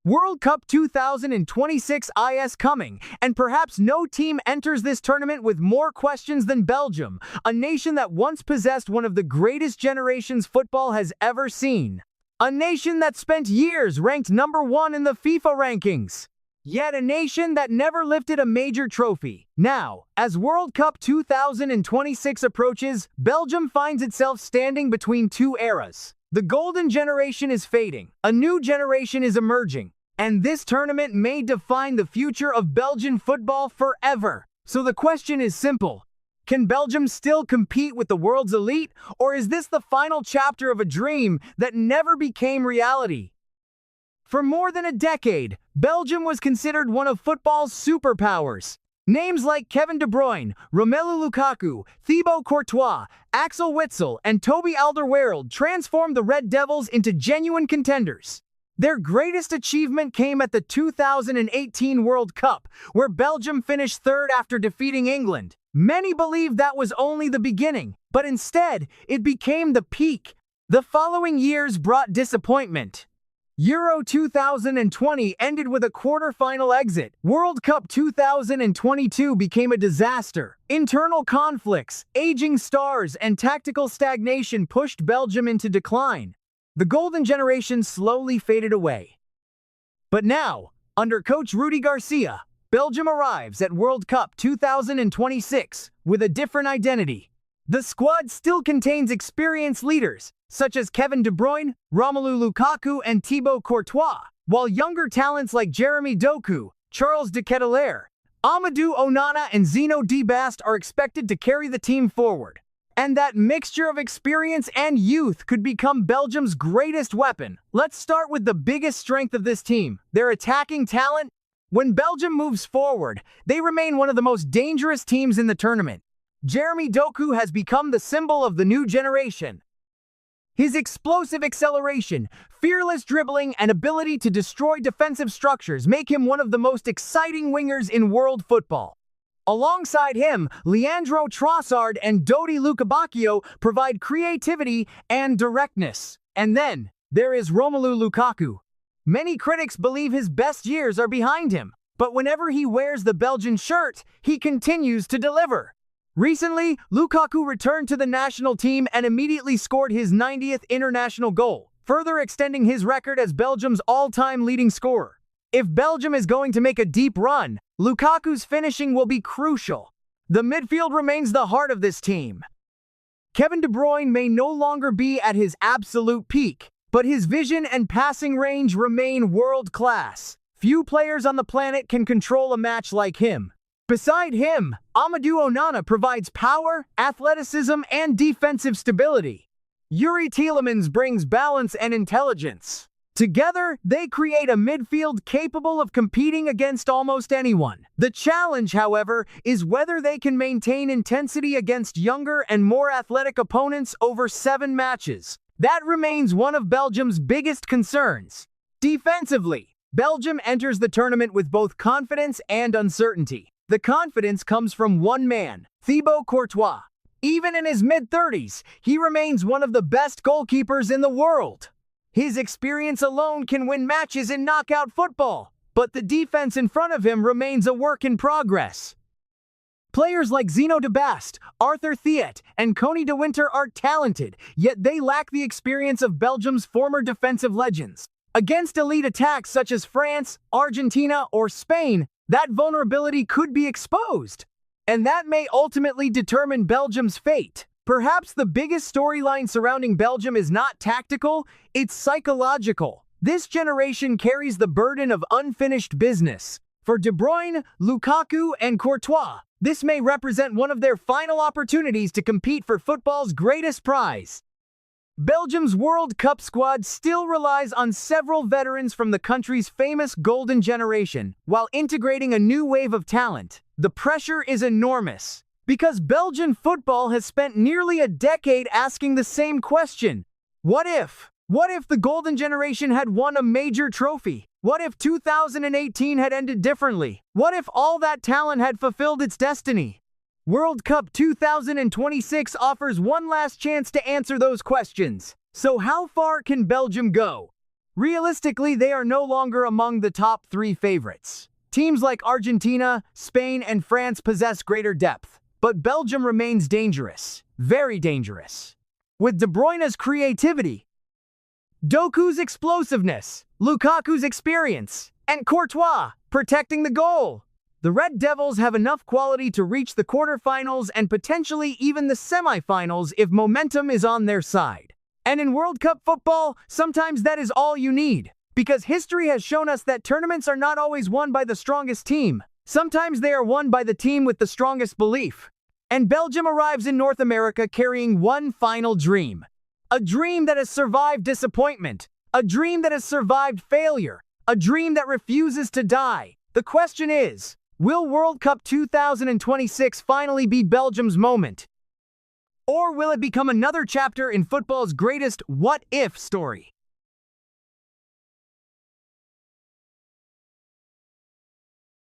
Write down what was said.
World Cup 2026 is coming, and perhaps no team enters this tournament with more questions than Belgium, a nation that once possessed one of the greatest generations football has ever seen. A nation that spent years ranked #1 in the FIFA rankings. Yet a nation that never lifted a major trophy. Now, as World Cup 2026 approaches, Belgium finds itself standing between two eras. The golden generation is fading, a new generation is emerging, and this tournament may define the future of Belgian football forever. So the question is simple. Can Belgium still compete with the world's elite, or is this the final chapter of a dream that never became reality? For more than a decade, Belgium was considered one of football's superpowers. Names like Kevin De Bruyne, Romelu Lukaku, Thibaut Courtois, Axel Witsel, and Toby Alderweireld transformed the Red Devils into genuine contenders. Their greatest achievement came at the 2018 World Cup, where Belgium finished third after defeating England. Many believe that was only the beginning, but instead, it became the peak. The following years brought disappointment. Euro 2020 ended with a quarter-final exit. World Cup 2022 became a disaster. Internal conflicts, aging stars, and tactical stagnation pushed Belgium into decline. The golden generation slowly faded away. But now, under coach Rudi Garcia, Belgium arrives at World Cup 2026 with a different identity. The squad still contains experienced leaders, such as Kevin De Bruyne, Romelu Lukaku, and Thibaut Courtois, while younger talents like Jeremy Doku, Charles de Ketelaere, Amadou Onana, and Zeno Di Bast are expected to carry the team forward. And that mixture of experience and youth could become Belgium's greatest weapon. Let's start with the biggest strength of this team, their attacking talent. When Belgium moves forward, they remain one of the most dangerous teams in the tournament. Jeremy Doku has become the symbol of the new generation. His explosive acceleration, fearless dribbling, and ability to destroy defensive structures make him one of the most exciting wingers in world football. Alongside him, Leandro Trossard and Dodi Lukebakio provide creativity and directness. And then, there is Romelu Lukaku. Many critics believe his best years are behind him, but whenever he wears the Belgian shirt, he continues to deliver. Recently, Lukaku returned to the national team and immediately scored his 90th international goal, further extending his record as Belgium's all-time leading scorer. If Belgium is going to make a deep run, Lukaku's finishing will be crucial. The midfield remains the heart of this team. Kevin De Bruyne may no longer be at his absolute peak, but his vision and passing range remain world-class. Few players on the planet can control a match like him. Beside him, Amadou Onana provides power, athleticism, and defensive stability. Youri Tielemans brings balance and intelligence. Together, they create a midfield capable of competing against almost anyone. The challenge, however, is whether they can maintain intensity against younger and more athletic opponents over 7 matches. That remains one of Belgium's biggest concerns. Defensively, Belgium enters the tournament with both confidence and uncertainty. The confidence comes from one man, Thibaut Courtois. Even in his mid-30s, he remains one of the best goalkeepers in the world. His experience alone can win matches in knockout football, but the defense in front of him remains a work in progress. Players like Zeno Di Bast, Arthur Theat, and Conny de Winter are talented, yet they lack the experience of Belgium's former defensive legends. Against elite attacks such as France, Argentina, or Spain, that vulnerability could be exposed, and that may ultimately determine Belgium's fate. Perhaps the biggest storyline surrounding Belgium is not tactical, it's psychological. This generation carries the burden of unfinished business. For De Bruyne, Lukaku, and Courtois, this may represent one of their final opportunities to compete for football's greatest prize. Belgium's World Cup squad still relies on several veterans from the country's famous golden generation, while integrating a new wave of talent. The pressure is enormous, because Belgian football has spent nearly a decade asking the same question. What if? What if the golden generation had won a major trophy? What if 2018 had ended differently? What if all that talent had fulfilled its destiny? World Cup 2026 offers one last chance to answer those questions. So how far can Belgium go? Realistically, they are no longer among the top 3 favorites. Teams like Argentina, Spain, and France possess greater depth, but Belgium remains dangerous, very dangerous. With De Bruyne's creativity, Doku's explosiveness, Lukaku's experience, and Courtois protecting the goal, the Red Devils have enough quality to reach the quarterfinals and potentially even the semifinals if momentum is on their side. And in World Cup football, sometimes that is all you need. Because history has shown us that tournaments are not always won by the strongest team. Sometimes they are won by the team with the strongest belief. And Belgium arrives in North America carrying one final dream. A dream that has survived disappointment. A dream that has survived failure. A dream that refuses to die. The question is, will World Cup 2026 finally be Belgium's moment? Or will it become another chapter in football's greatest what-if story?